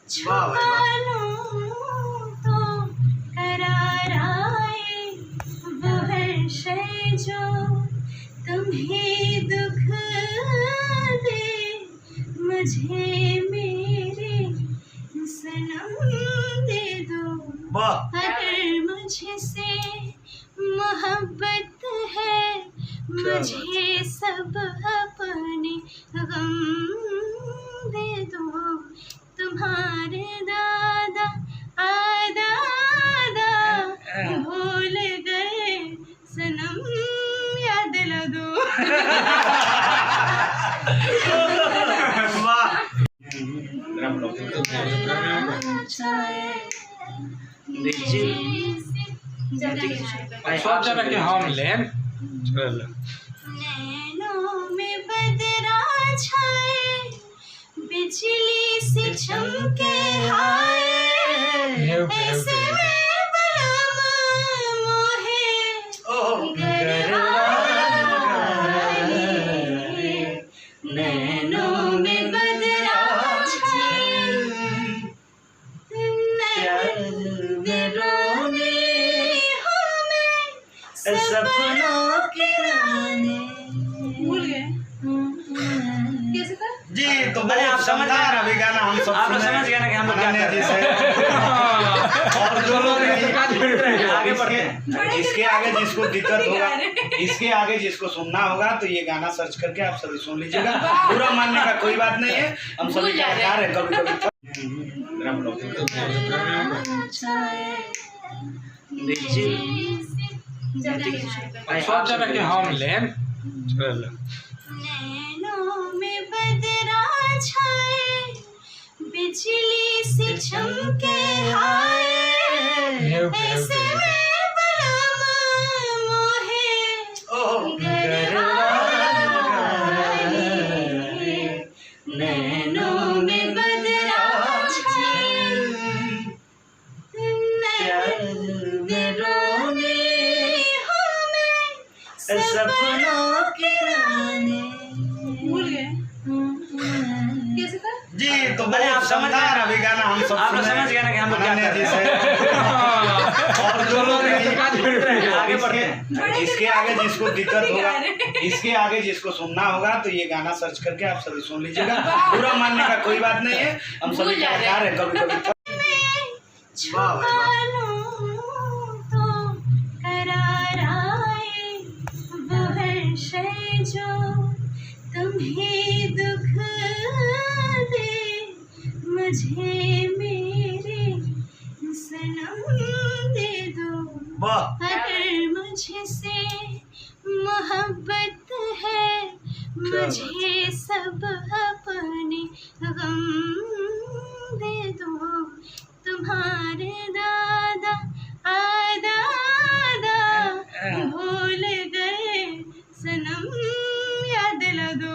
छुपा लूं तो करार आए, वो है शय जो तुम्हें दुख दे, मुझे मेरे सनम दे दो। अगर मुझसे मोहब्बत है, मुझे सब अपने गम दे दो। तुम्हारे दादा दादा भूल गए सनम, याद दिला दो। नैनों में बदरा छाए, बिजली से चमके हाय, ऐसे में बलम मोहे गरवाए। नैनों में बदरा छाए, रोने हूँ मैं सपनों के रानी। भूल गए कैसे था जी? तो मैंने आप समझ गए अभी गाना हम सब आप लोग समझ गए ना कि हम लोग क्या कर रहे हैं। और जो लोग आगे बढ़ते हैं। इसके आगे जिसको दिक्कत होगा, इसके आगे जिसको सुनना होगा तो ये गाना सर्च करके आप सभी सुन लीजिएगा। बुरा मानने का कोई बात नहीं है, हम सभी कलाकार हैं। कभी कभी नैनों में बदरा छाए, बिजली से चमके हाय, ऐसे में बलम मोहे गरवाए। नैनों में बदरा छाए, रोने हूँ मैं सपनों की रानी। भूल गए कैसे था जी? तो मैंने आप समझ गए अभी गाना हम सब आप लोग समझ गए ना कि हम लोग क्या कर रहे हैं। और जो लोग आगे बढ़ते हैं। इसके आगे जिसको दिक्कत होगा, इसके आगे जिसको सुनना होगा तो ये गाना सर्च करके आप सभी सुन लीजिएगा। बुरा मानने का कोई बात नहीं है, हम सभी कलाकार हैं। कभी कभी छुपा लूं तो करार आए, वो है शय जो तुम्हें दुख दे, मुझे मेरे सनम दे दो। अगर मुझसे मोहब्बत है, मुझे सब अपने गम दे दो। तुम्हारे दादा दादा भूल गए सनम, याद दिला दो।